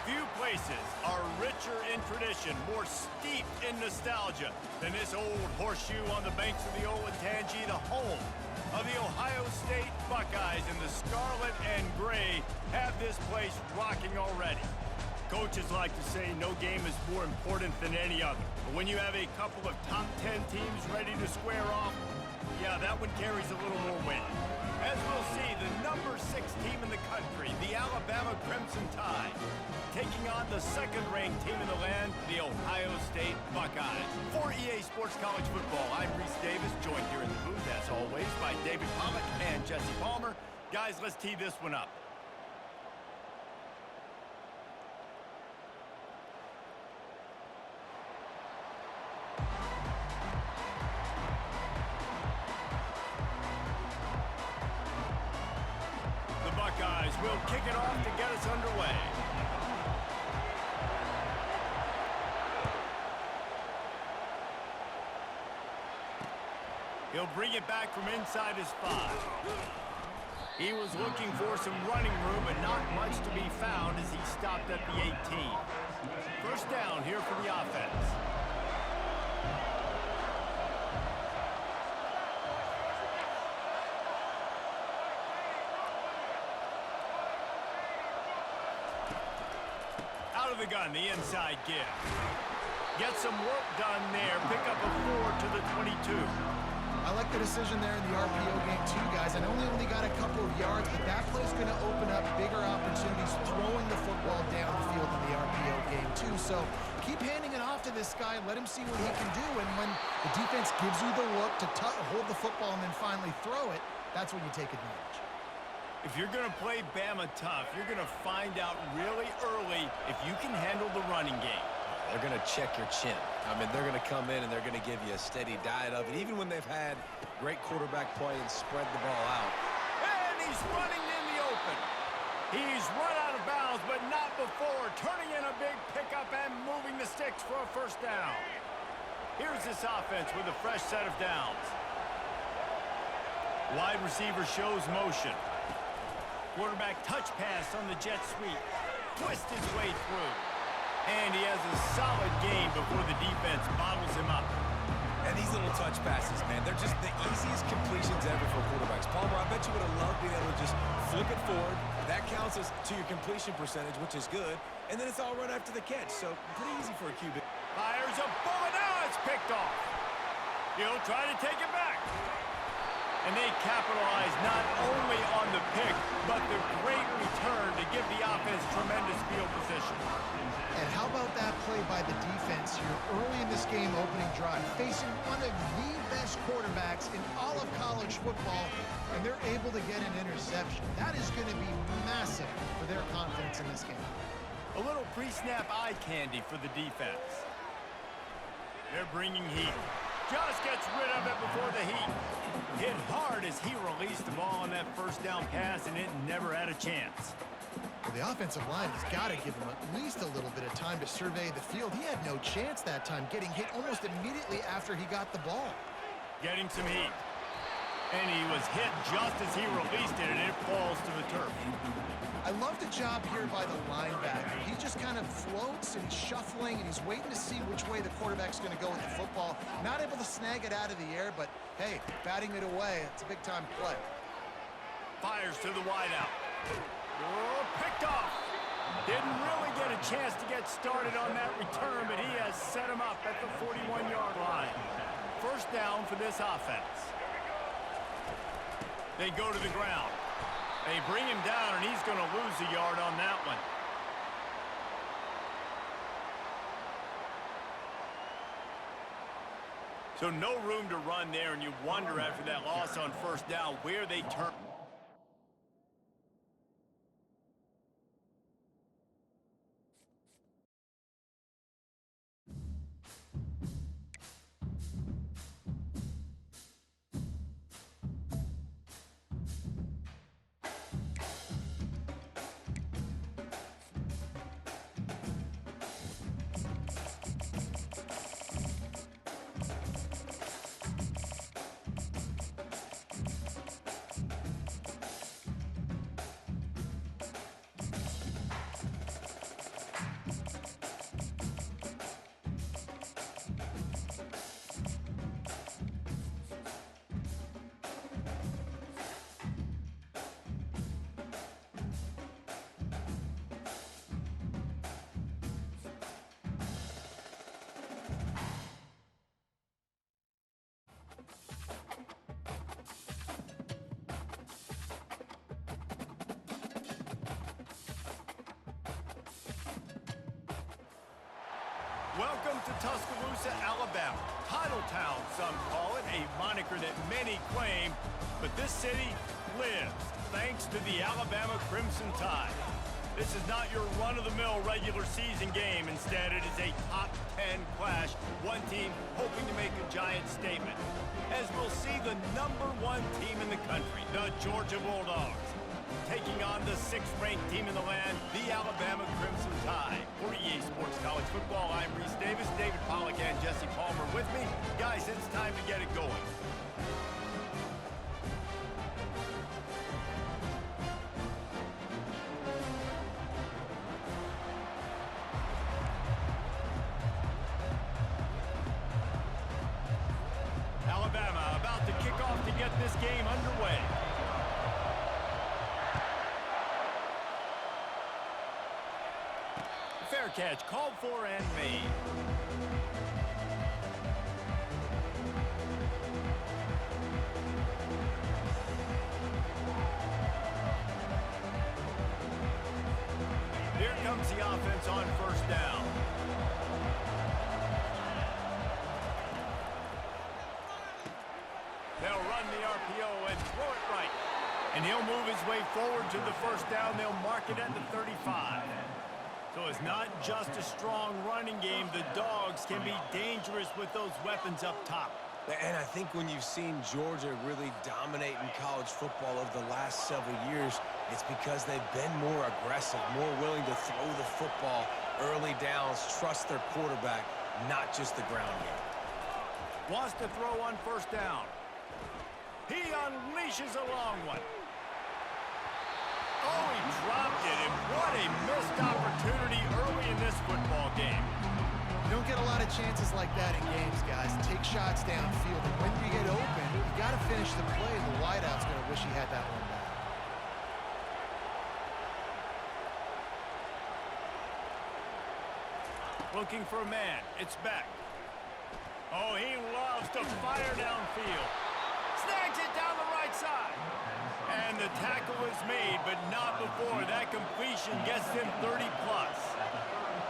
Few places are richer in tradition, more steeped in nostalgia than this old horseshoe on the banks of the Olentangy, the home of the Ohio State Buckeyes, and the scarlet and gray have this place rocking already. Coaches like to say no game is more important than any other. But when you have a couple of top 10 teams ready to square off, yeah, that one carries a little more weight. As we'll see, the number 6 team in the country, the Alabama Crimson Tide, taking on the second-ranked team in the land, the Ohio State Buckeyes. For EA Sports College Football, I'm Reese Davis, joined here in the booth, as always, by David Pollack and Jesse Palmer. Guys, let's tee this one up. We'll kick it off to get us underway. He'll bring it back from inside his 5. He was looking for some running room, but not much to be found as he stopped at the 18. First down here for the offense. The gun, the inside give. Get some work done there. Pick up a 4 to the 22. I like the decision there in the RPO game too, guys. I know he only got a couple of yards, but that play's going to open up bigger opportunities throwing the football down the field in the RPO game too. So keep handing it off to this guy. Let him see what he can do. And when the defense gives you the look to hold the football and then finally throw it, that's when you take advantage. If you're going to play Bama tough, you're going to find out really early if you can handle the running game. They're going to check your chin. I mean, they're going to come in and they're going to give you a steady diet of it, even when they've had great quarterback play and spread the ball out. And he's running in the open. He's run out of bounds, but not before turning in a big pickup and moving the sticks for a first down. Here's this offense with a fresh set of downs. Wide receiver shows motion. Quarterback touch pass on the jet sweep. Twist his way through. And he has a solid gain before the defense bottles him up. And these little touch passes, man, they're just the easiest completions ever for quarterbacks. Palmer, I bet you would have loved being able to just flip it forward. That counts as to your completion percentage, which is good. And then it's all right after the catch. So pretty easy for a QB. Fires a bullet. Now it's picked off. He'll try to take it back. And they capitalize not only on the pick, but the great return to give the offense tremendous field position. And how about that play by the defense here early in this game opening drive, facing one of the best quarterbacks in all of college football, and they're able to get an interception. That is going to be massive for their confidence in this game. A little pre-snap eye candy for the defense. They're bringing heat. Just gets rid of it before the heat. Hit hard as he released the ball on that first down pass, and it never had a chance. Well, the offensive line has got to give him at least a little bit of time to survey the field. He had no chance that time, getting hit almost immediately after he got the ball. Getting some heat. And he was hit just as he released it, and it falls to the turf. I love the job here by the linebacker. He just kind of floats and he's shuffling and he's waiting to see which way the quarterback's going to go with the football. Not able to snag it out of the air, but hey, batting it away, it's a big-time play. Fires to the wideout. Oh, picked off. Didn't really get a chance to get started on that return, but he has set him up at the 41-yard line. First down for this offense. They go to the ground. They bring him down, and he's going to lose a yard on that one. So no room to run there, and you wonder after that loss on first down where they turn. Welcome to Tuscaloosa, Alabama. Titletown, some call it, a moniker that many claim, but this city lives thanks to the Alabama Crimson Tide. This is not your run-of-the-mill regular season game. Instead, it is a top 10 clash, one team hoping to make a giant statement. As we'll see the #1 team in the country, the Georgia Bulldogs, taking on the 6th-ranked team in the land, the Alabama Crimson Tide. For EA Sports College Football, I'm Reese Davis, David Pollack, and Jesse Palmer with me. Guys, it's time to get it going. Alabama about to kick off to get this game underway. Fair catch called for and made. Here comes the offense on first down. They'll run the RPO and throw it right. And he'll move his way forward to the first down. They'll mark it at the 35. So it's not just a strong running game. The Dogs can be dangerous with those weapons up top. And I think when you've seen Georgia really dominate in college football over the last several years, it's because they've been more aggressive, more willing to throw the football early downs, trust their quarterback, not just the ground game. Wants to throw on first down. He unleashes a long one. Oh, he dropped it, and what a missed opportunity early in this football game. You don't get a lot of chances like that in games, guys. Take shots downfield, and when you get open, you got to finish the play. The wideout's going to wish he had that one back. Looking for a man. It's Beck. Oh, he loves to fire downfield. Snags it down the right side. And the tackle is made, but not before. That completion gets him 30-plus.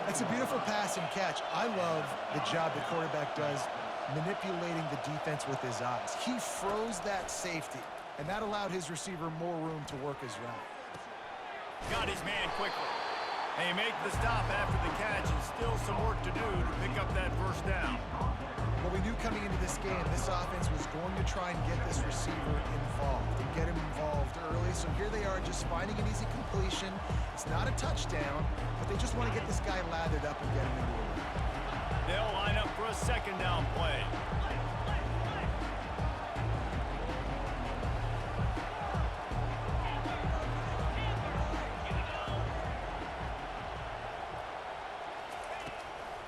It's a beautiful pass and catch. I love the job the quarterback does manipulating the defense with his eyes. He froze that safety, and that allowed his receiver more room to work his route. Got his man quickly. They make the stop after the catch, and still some work to do to pick up that first down. Well, we knew coming into this game, this offense was going to try and get this receiver involved and get him involved early. So here they are just finding an easy completion. It's not a touchdown, but they just want to get this guy lathered up and get him into a run. They'll line up for a second down play.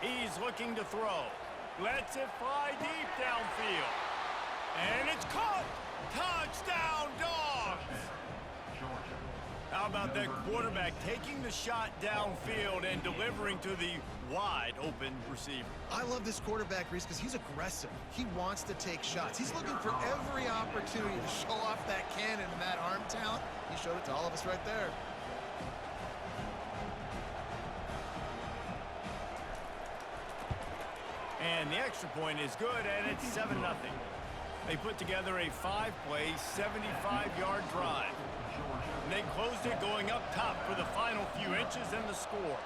He's looking to throw. Lets it fly deep downfield. And it's caught! Touchdown, Dogs! How about that quarterback taking the shot downfield and delivering to the wide-open receiver? I love this quarterback, Reese, because he's aggressive. He wants to take shots. He's looking for every opportunity to show off that cannon and that arm talent. He showed it to all of us right there. And the extra point is good, and it's 7-0. They put together a 5-play, 75-yard drive. And they closed it going up top for the final few inches in the score.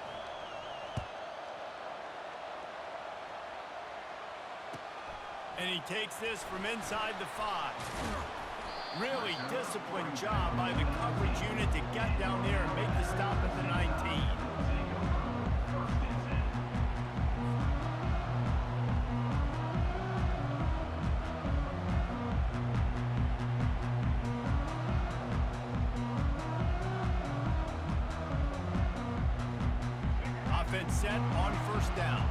And he takes this from inside the 5. Really disciplined job by the coverage unit to get down there and make the stop at the 19. Offense set on first down.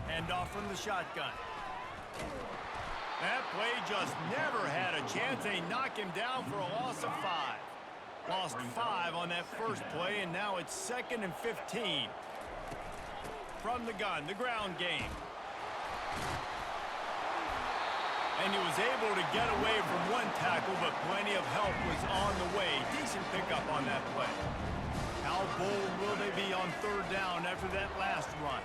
Hand off from the shotgun. That play just never had a chance. They knock him down for a loss of 5. Lost 5 on that first play, and now it's 2nd and 15. From the gun, the ground game. And he was able to get away from one tackle, but plenty of help was on the way. Decent pickup on that play. How How bold will they be on third down after that last run?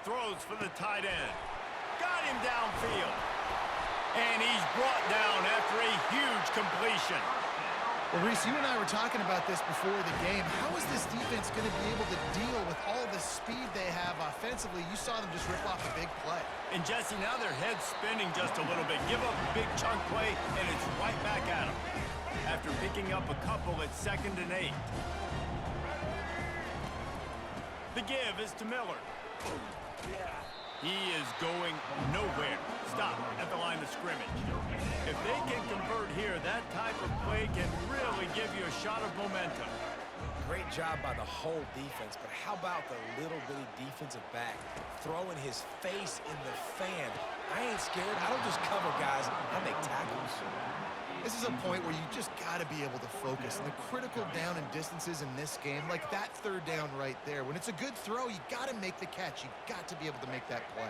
Throws for the tight end. Got him downfield. And he's brought down after a huge completion. Well, Reese, you and I were talking about this before the game. How is this defense going to be able to deal with all the speed they have offensively? You saw them just rip off a big play. And Jesse, now their head's spinning just a little bit. Give up a big chunk play, and it's right back at them. After picking up a couple at 2nd and 8. The give is to Miller. He is going nowhere. Stop at the line of scrimmage. If they can convert here, that type of play can really give you a shot of momentum. Great job by the whole defense, but how about the little bitty defensive back throwing his face in the fan? I ain't scared. I don't just cover guys. I make tackles. This is a point where you just got to be able to focus. And the critical down and distances in this game, like that third down right there, when it's a good throw, you got to make the catch. You got to be able to make that play.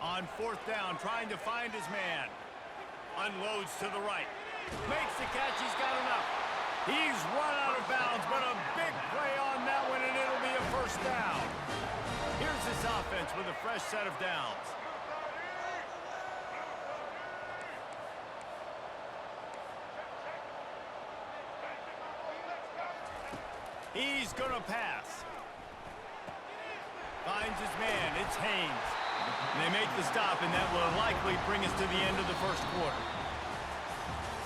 On 4th down, trying to find his man. Unloads to the right. Makes the catch. He's got enough. He's run out of bounds, but a big play on that one, and it'll be a first down. Here's this offense with a fresh set of downs. He's going to pass. Finds his man. It's Haynes. And they make the stop, and that will likely bring us to the end of the first quarter.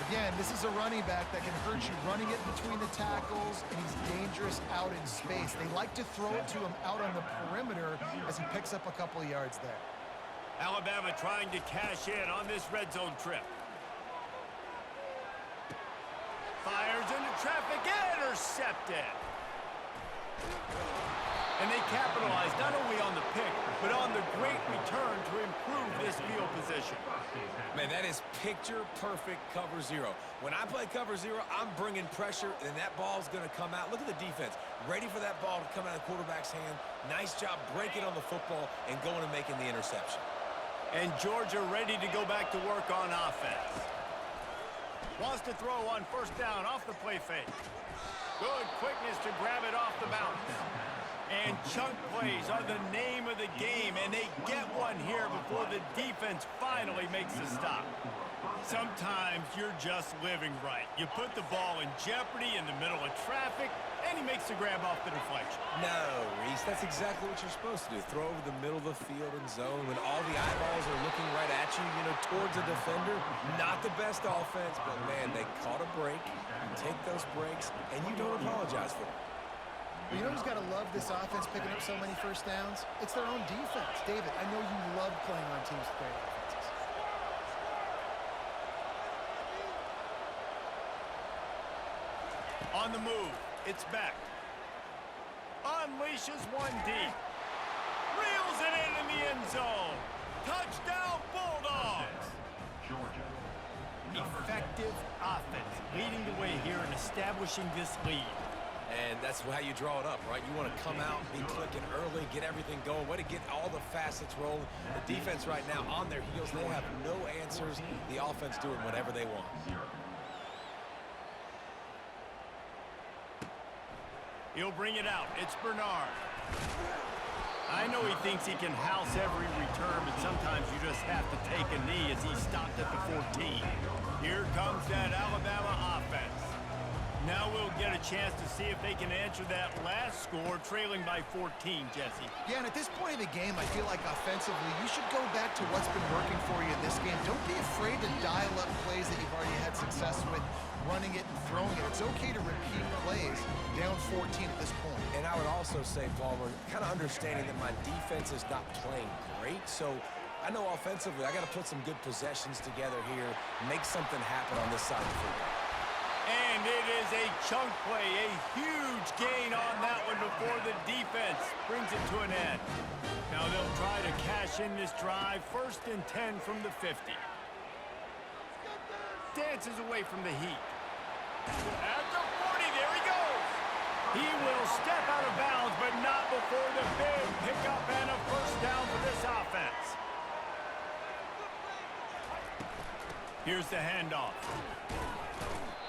Again, this is a running back that can hurt you running it between the tackles, and he's dangerous out in space. They like to throw it to him out on the perimeter as he picks up a couple of yards there. Alabama trying to cash in on this red zone trip. Fires into traffic, intercepted. And they capitalize not only on the pick, but on the great return to improve this field position. Man, that is picture-perfect cover zero. When I play cover zero, I'm bringing pressure, and that ball's going to come out. Look at the defense. Ready for that ball to come out of the quarterback's hand. Nice job breaking on the football and going and making the interception. And Georgia ready to go back to work on offense. Wants to throw on 1st down off the play fake. Good quickness to grab it off the bounce. And chunk plays are the name of the game, and they get one here before the defense finally makes a stop. Sometimes you're just living right. You put the ball in jeopardy in the middle of traffic, and he makes the grab off the deflection. No, Reese, that's exactly what you're supposed to do. Throw over the middle of the field and zone when all the eyeballs are looking right at you, towards a defender. Not the best offense, but, man, they caught a break. You take those breaks, and you don't apologize for it. You know who's got to love this offense picking up so many first downs? It's their own defense. David, I know you love playing on teams with great offenses. On the move, it's back. Unleashes one deep. Reels it in the end zone. Touchdown, Bulldogs! Effective offense, leading the way here and establishing this lead. And that's how you draw it up, right? You want to come out, be clicking early, get everything going, way to get all the facets rolling. The defense right now on their heels, they have no answers. The offense doing whatever they want. He'll bring it out. It's Bernard. I know he thinks he can house every return, but sometimes you just have to take a knee as he stopped at the 14. Here comes that Alabama offense. Now we'll get a chance to see if they can answer that last score, trailing by 14, Jesse. Yeah, and at this point in the game, I feel like offensively, you should go back to what's been working for you in this game. Don't be afraid to dial up plays that you've already had success with, running it and throwing it. It's okay to repeat plays down 14 at this point. And I would also say, Palmer, kind of understanding that my defense is not playing great, so I know offensively I got to put some good possessions together here, make something happen on this side of the football. And it is a chunk play, a huge gain on that one before the defense brings it to an end. Now they'll try to cash in this drive, 1st and 10 from the 50. Dances away from the heat. At the 40, there he goes. He will step out of bounds, but not before the big pickup and a first down for this offense. Here's the handoff.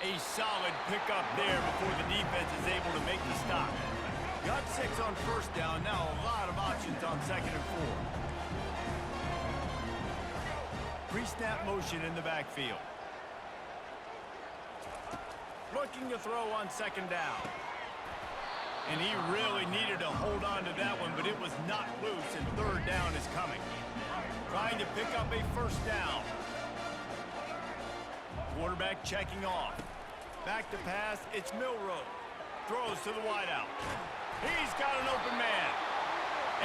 A A solid pickup there before the defense is able to make the stop. Got 6 on first down. Now a lot of options on 2nd and 4. Pre-snap motion in the backfield. Looking to throw on 2nd down. And he really needed to hold on to that one, but it was not loose, and 3rd down is coming. Trying to pick up a 1st down. Quarterback checking off. Back to pass, it's Milroe. Throws to the wideout. He's got an open man.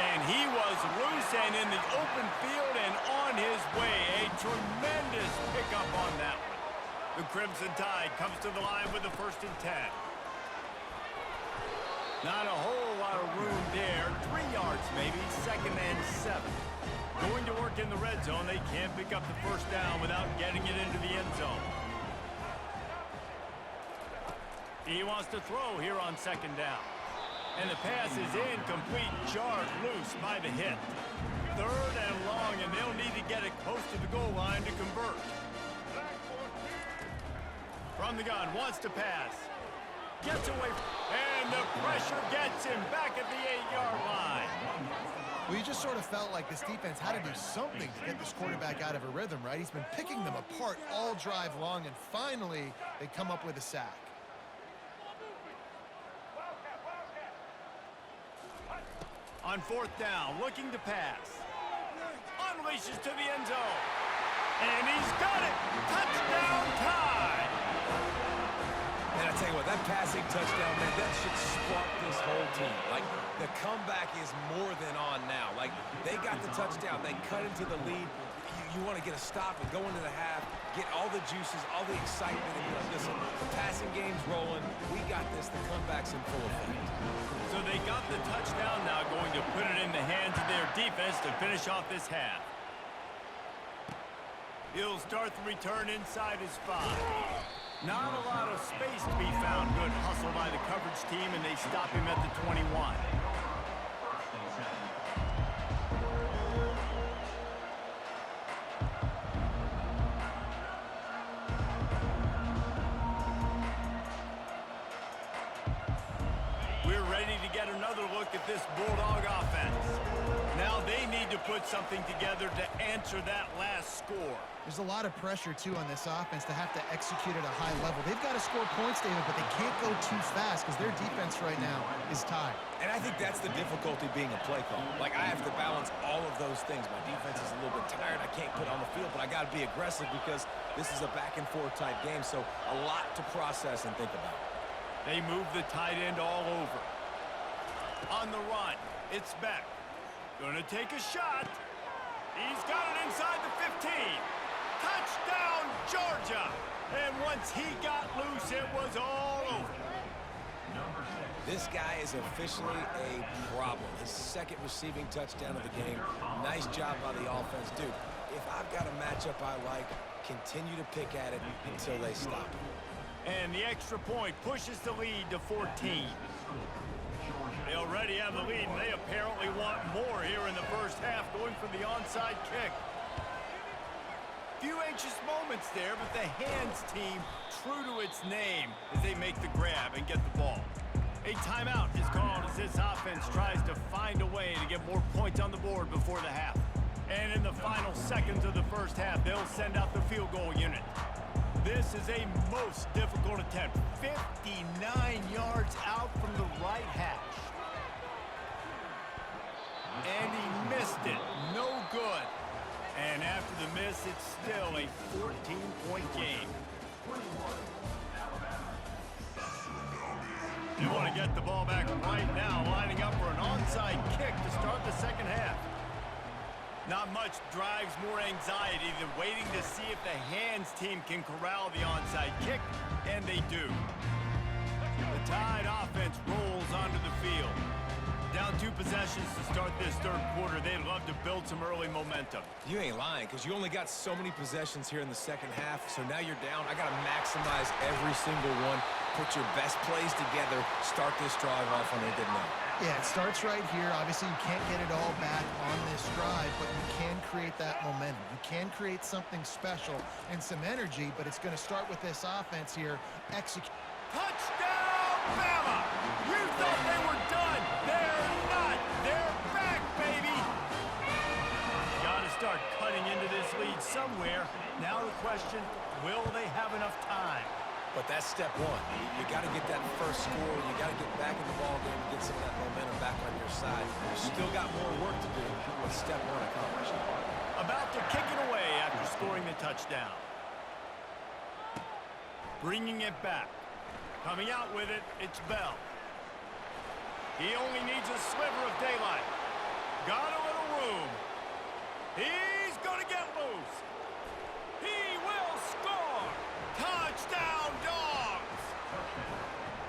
And he was loose and in the open field and on his way. A tremendous pickup on that one. The Crimson Tide comes to the line with the 1st and 10. Not a whole lot of room there. 3 yards maybe, 2nd and 7. Going to work in the red zone. They can't pick up the 1st down without getting it into the end zone. He wants to throw here on 2nd down. And the pass is incomplete, jarred loose by the hit. 3rd and long, and they'll need to get it close to the goal line to convert. From the gun, wants to pass. Gets away, and the pressure gets him back at the 8-yard line. Well, you just sort of felt like this defense had to do something to get this quarterback out of a rhythm, right? He's been picking them apart all drive long, and finally they come up with a sack. On 4th down, looking to pass. Unleashes to the end zone. And he's got it! Touchdown Tide! And I tell you what, that passing touchdown, man, that should spark this whole team. Like, the comeback is more than on now. Like, they got the touchdown. They cut into the lead. You want to get a stop and go into the half, get all the juices, all the excitement, and be like, listen, the passing game's rolling. We got this. The comeback's in full effect. So they got the touchdown now, going to put it in the hands of their defense to finish off this half. He'll start the return inside his 5. Not a lot of space to be found. Good hustle by the coverage team, and they stop him at the 21. We're ready to get another look at this Bulldog offense. Now they need to put something together to answer that last score. There's a lot of pressure, too, on this offense to have to execute at a high level. They've got to score points, David, but they can't go too fast because their defense right now is tied. And I think that's the difficulty being a play call. Like, I have to balance all of those things. My defense is a little bit tired. I can't put on the field, but I got to be aggressive because this is a back-and-forth type game, so a lot to process and think about. They move the tight end all over. On the run, it's Beck. Gonna take a shot. He's got it inside the 15. Touchdown, Georgia! And once he got loose, it was all over. This guy is officially a problem. His 2nd receiving touchdown of the game. Nice job by the offense. Dude, if I've got a matchup I like, continue to pick at it until they stop it. And the extra point pushes the lead to 14. They already have the lead, and they apparently want more here in the 1st half, going for the onside kick. Few anxious moments there, but the hands team true to its name as they make the grab and get the ball. A timeout is called as this offense tries to find a way to get more points on the board before the half. And in the final seconds of the 1st half, they'll send out the field goal unit. This is a most difficult attempt. 59 yards out from the right hash. And he missed it. No good. And after the miss, it's still a 14-point game. They want to get the ball back right now, lining up for an onside kick to start the 2nd half. Not much drives more anxiety than waiting to see if the hands team can corral the onside kick, and they do. The Tide offense rolls onto the field. Down 2 possessions to start this 3rd quarter. They'd love to build some early momentum. You ain't lying, because you only got so many possessions here in the 2nd half, so now you're down. I got to maximize every single one, put your best plays together, start this drive off on a good note. Yeah, it starts right here. Obviously, you can't get it all back on this drive, but you can create that momentum. You can create something special and some energy, but it's going to start with this offense here. Execute. Touchdown, Bama! You thought they were done. They're not. They're back, baby. Got to start cutting into this lead somewhere. Now the question, will they have enough time? But that's step one. You got to get that first score. You got to get back in the ball game and get some of that momentum back on your side. You still got more work to do, but step one accomplished. About to kick it away after scoring the touchdown. Bringing it back. Coming out with it, it's Bell. He only needs a sliver of daylight. Got a little room. He's going to get loose. He will score. Touchdown, Dogs!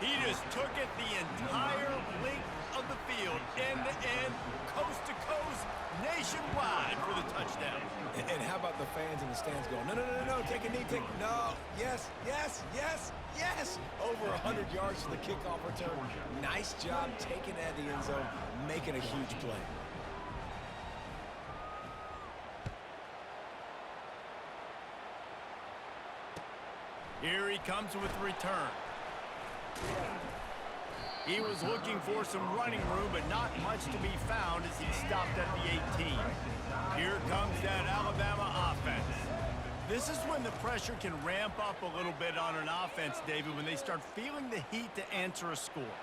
He just took it the entire length of the field, end-to-end, coast-to-coast, nationwide for the touchdown. And how about the fans in the stands going, no, no, no, no, take a knee, no, yes, yes, yes, yes. Over 100 yards for the kickoff return. Nice job taking that to the end zone, making a huge play. Here he comes with the return. He was looking for some running room, but not much to be found as he stopped at the 18. Here comes that Alabama offense. This is when the pressure can ramp up a little bit on an offense, David, when they start feeling the heat to answer a score.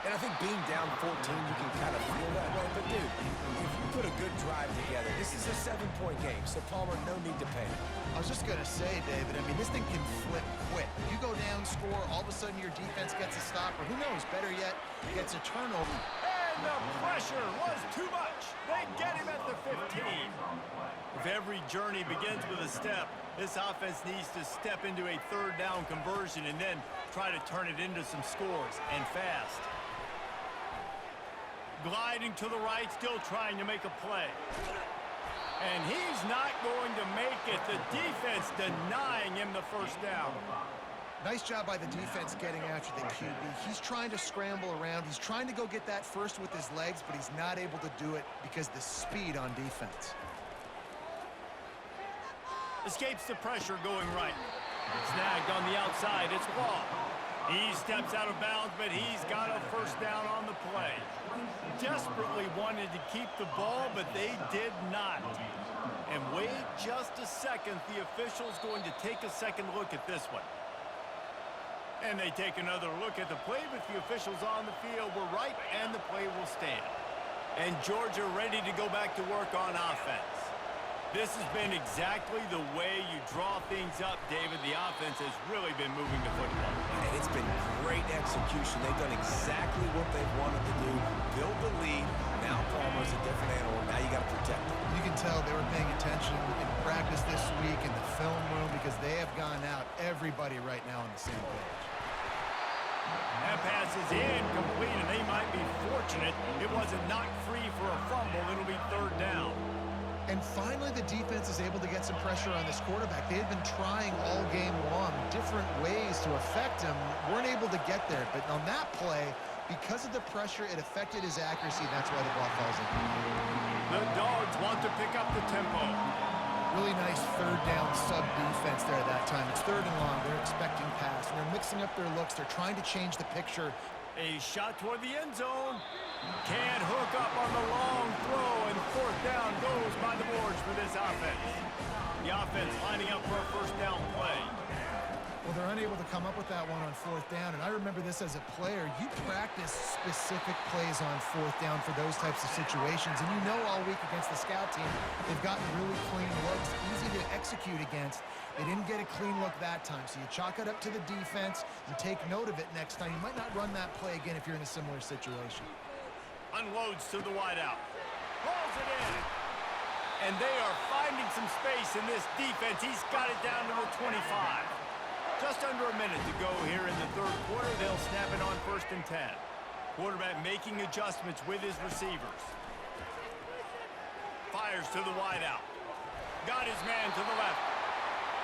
And I think being down 14, you can kind of feel that way. But, dude, if you put a good drive together, this is a 7-point game, so Palmer, no need to panic. I was just going to say, David, I mean, this thing can flip quick. You go down, score, all of a sudden your defense gets a stop, or who knows, better yet, gets a turnover. And the pressure was too much. They get him at the 15. If every journey begins with a step, this offense needs to step into a third down conversion and then try to turn it into some scores, and fast. Gliding to the right, still trying to make a play. And he's not going to make it. The defense denying him the first down. Nice job by the defense getting after the QB. He's trying to scramble around. He's trying to go get that first with his legs, but he's not able to do it because of the speed on defense. Escapes the pressure going right. Snagged on the outside. It's Law. He steps out of bounds, but he's got a first down on the play. Desperately wanted to keep the ball, but they did not. And wait just a second. The official's going to take a second look at this one. And they take another look at the play, but the officials on the field were right, and the play will stand. And Georgia ready to go back to work on offense. This has been exactly the way you draw things up, David. The offense has really been moving the football. And it's been great execution. They've done exactly what they've wanted to do. Build the lead. Now Palmer's a different animal. Now you got to protect him. You can tell they were paying attention in practice this week in the film room because they have gone out, everybody right now on the same page. That pass is incomplete, and they might be fortunate it wasn't knocked free for a fumble. It'll be third down. And finally, the defense is able to get some pressure on this quarterback. They had been trying all game long different ways to affect him, weren't able to get there. But on that play, because of the pressure, it affected his accuracy. That's why the ball falls in. The Dogs want to pick up the tempo. Really nice third down sub defense there that time. It's third and long. They're expecting pass. And they're mixing up their looks. They're trying to change the picture. A shot toward the end zone. Can't hook up on the long throw, and fourth down goes by the boards for this offense. The offense lining up for a first down play. Well, they're unable to come up with that one on fourth down, and I remember this as a player. You practice specific plays on fourth down for those types of situations, and you know all week against the scout team, they've gotten really clean looks, easy to execute against. They didn't get a clean look that time, so you chalk it up to the defense and take note of it next time. You might not run that play again if you're in a similar situation. Unloads to the wideout. Pulls it in. And they are finding some space in this defense. He's got it down to the 25. Just under a minute to go here in the third quarter. They'll snap it on 1st and 10. Quarterback making adjustments with his receivers. Fires to the wideout. Got his man to the left.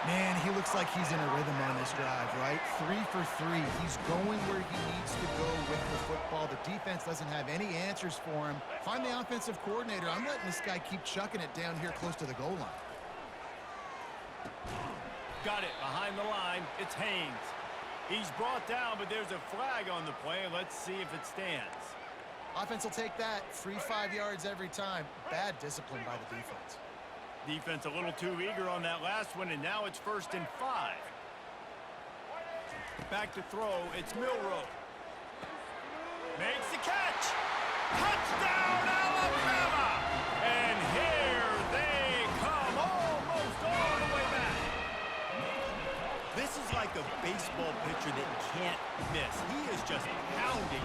Man, he looks like he's in a rhythm on this drive, right? 3 for 3. He's going where he needs to go with the football. The defense doesn't have any answers for him. Find the offensive coordinator. I'm letting this guy keep chucking it down here close to the goal line. Got it behind the line. It's Haynes. He's brought down, but there's a flag on the play. Let's see if it stands. Offense will take that. Free 5 yards every time. Bad discipline by the defense. Defense a little too eager on that last one, and now it's 1st and 5. Back to throw. It's Milroe. Makes the catch. Touchdown, Alabama! And here they come, almost all the way back. This is like a baseball pitcher that can't miss. He is just pounding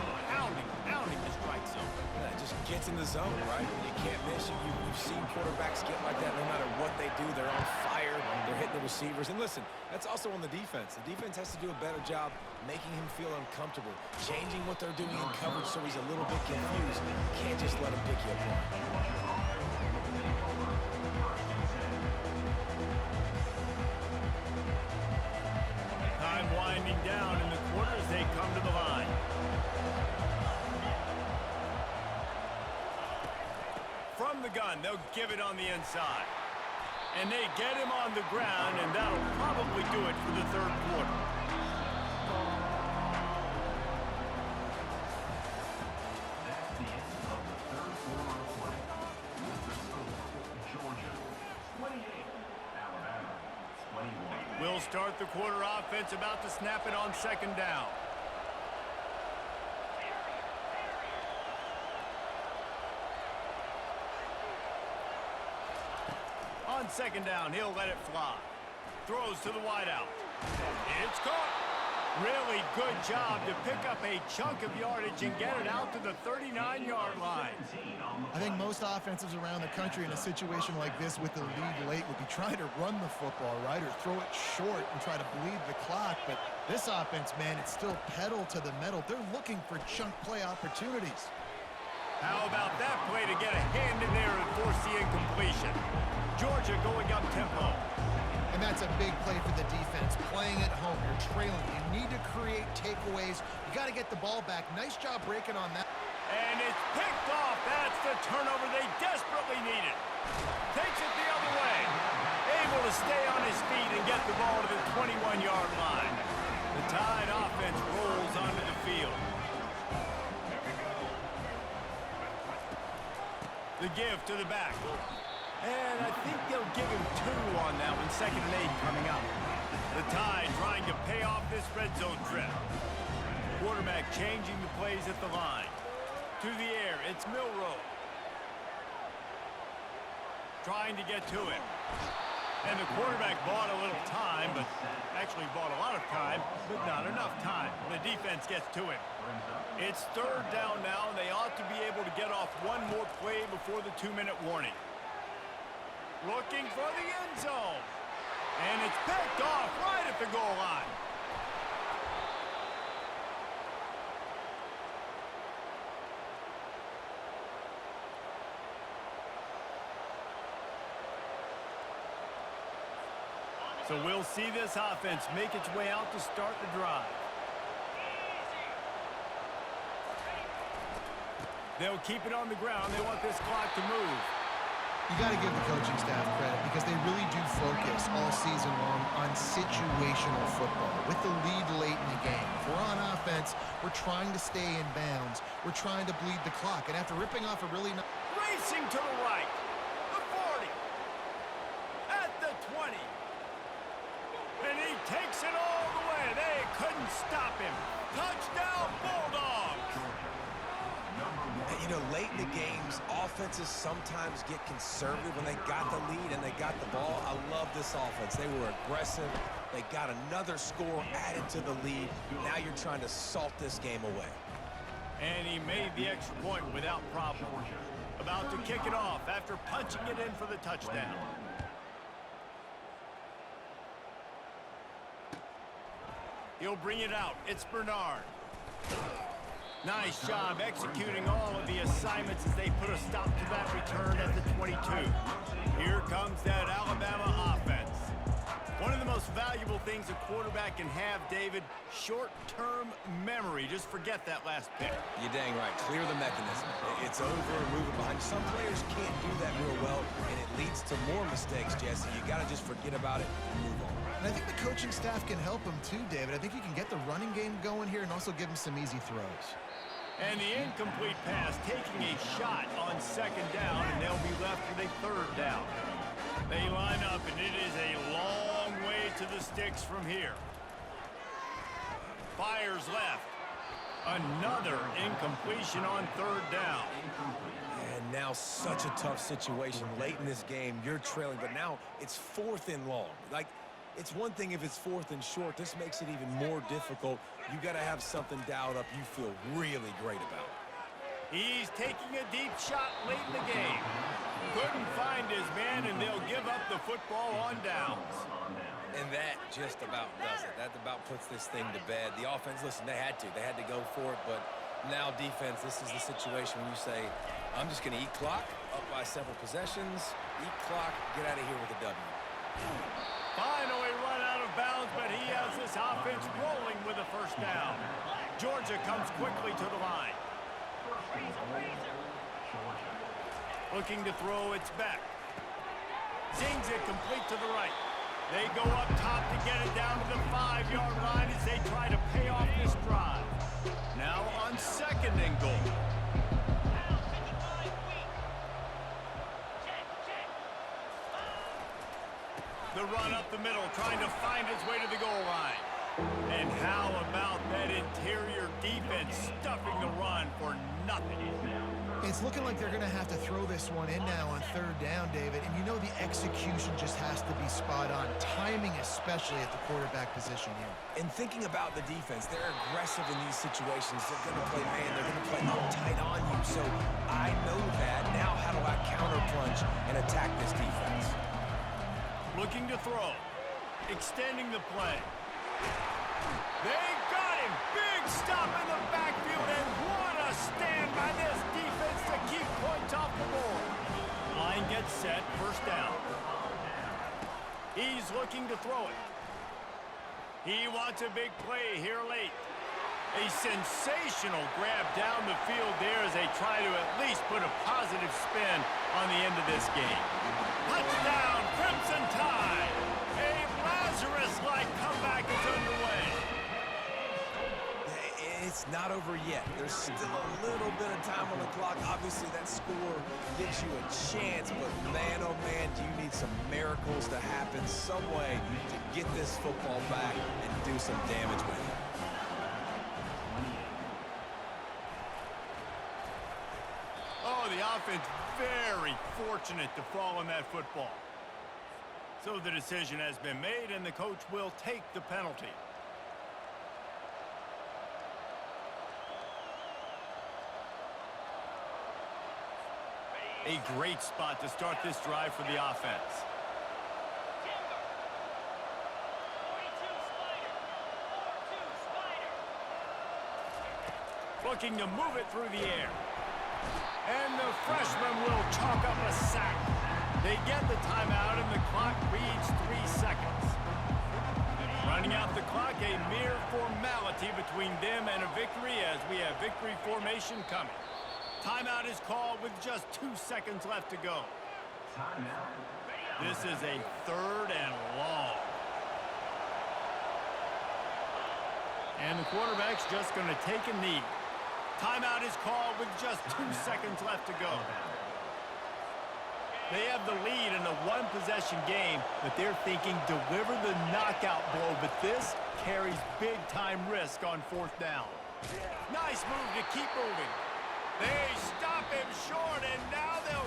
the strike zone. Yeah, it just gets in the zone, right? When you can't miss, you've seen quarterbacks get like that no matter what they do. They're on fire. They're hitting the receivers. And listen, that's also on the defense. The defense has to do a better job making him feel uncomfortable, changing what they're doing in coverage so he's a little bit confused. You can't just let him pick you apart. Time winding down in the quarter as they come to the line. From the gun, they'll give it on the inside. And they get him on the ground, and that'll probably do it for the 3rd quarter. We'll start the quarter offense, about to snap it on 2nd down. On 2nd down, he'll let it fly. Throws to the wideout. It's caught. Really good job to pick up a chunk of yardage and get it out to the 39-yard line. I think most offenses around the country in a situation like this with the lead late would be trying to run the football, right, or throw it short and try to bleed the clock. But this offense, man, it's still pedal to the metal. They're looking for chunk play opportunities. How about that play to get a hand in there and force the incompletion? Georgia going up tempo. And that's a big play for the defense. Playing at home, you're trailing. You need to create takeaways. You got to get the ball back. Nice job breaking on that. And it's picked off. That's the turnover they desperately needed. Takes it the other way. Able to stay on his feet and get the ball to the 21-yard line. The Tide offense rolls onto the field. The give to the back. And I think they'll give him 2 on that one. 2nd and 8 coming up. The Tide trying to pay off this red zone trip. Quarterback changing the plays at the line. To the air, it's Milroe. Trying to get to him. And the quarterback bought a little time, but actually bought a lot of time, but not enough time. The defense gets to him. It's 3rd down now, and they ought to be able to get off one more play before the 2-minute warning. Looking for the end zone. And it's picked off right at the goal line. So we'll see this offense make its way out to start the drive. They'll keep it on the ground. They want this clock to move. You got to give the coaching staff credit because they really do focus all season long on situational football with the lead late in the game. If we're on offense, we're trying to stay in bounds. We're trying to bleed the clock. And after ripping off a really Racing to the right. The 40. At the 20. And he takes it all the way. They couldn't stop him. Touchdown, Bulldogs. And, you know, late in the games, offenses sometimes get conservative when they got the lead and they got the ball. I love this offense. They were aggressive. They got another score added to the lead. Now you're trying to salt this game away. And he made the extra point without problem. About to kick it off after punching it in for the touchdown. He'll bring it out. It's Bernard. Nice job executing all of the assignments as they put a stop to that return at the 22. Here comes that Alabama offense. One of the most valuable things a quarterback can have, David, short-term memory. Just forget that last pick. You're dang right. Clear the mechanism. It's over and moving behind. Some players can't do that real well, and it leads to more mistakes, Jesse. You got to just forget about it and move on. And I think the coaching staff can help him too, David. I think you can get the running game going here and also give him some easy throws. And the incomplete pass taking a shot on second down, and they'll be left with a third down. They line up, and it is a long way to the sticks from here. Fires left. Another incompletion on third down. And now such a tough situation late in this game. You're trailing, but now it's 4th and long. Like, it's one thing if it's 4th and short. This makes it even more difficult. You got to have something dialed up you feel really great about. He's taking a deep shot late in the game. Couldn't find his man, and they'll give up the football on downs. And that just about does it. That about puts this thing to bed. The offense, listen, they had to. They had to go for it, but now defense, this is the situation when you say, I'm just going to eat clock, up by several possessions, eat clock, get out of here with a W. Finally run out of bounds, but he has this offense rolling with a first down. Georgia comes quickly to the line. Looking to throw, it's back. Zings it complete to the right. They go up top to get it down to the 5-yard line as they try to pay off this drive. Now on second and goal. The run up the middle, trying to find his way to the goal line. And how about that interior defense stuffing the run for nothing? It's looking like they're going to have to throw this one in now on third down, David. And you know the execution just has to be spot on. Timing especially at the quarterback position here. And thinking about the defense, they're aggressive in these situations. They're going to play man. They're going to play up tight on you. So I know that. Now how do I counter-plunge and attack this defense? Looking to throw. Extending the play. They got him. Big stop in the backfield, and what a stand by this defense to keep points off the board. Line gets set, first down. He's looking to throw it. He wants a big play here late. A sensational grab down the field there as they try to at least put a positive spin on the end of this game. Touchdown, Crimson Tide! A Lazarus-like comeback is underway. It's not over yet. There's still a little bit of time on the clock. Obviously, that score gives you a chance, but man, oh man, do you need some miracles to happen some way to get this football back and do some damage with it. Oh, the offense very fortunate to fall on that football. So the decision has been made, and the coach will take the penalty. A great spot to start this drive for the offense. Looking to move it through the air. And the freshman will chalk up a sack. They get the timeout, and the clock reads 3 seconds. Running out the clock, a mere formality between them and a victory as we have victory formation coming. Timeout is called with just 2 seconds left to go. This is a third and long. And the quarterback's just going to take a knee. Timeout is called with just 2 seconds left to go. They have the lead in a one-possession game, but they're thinking deliver the knockout blow, but this carries big-time risk on fourth down. Nice move to keep moving. They stop him short, and now they'll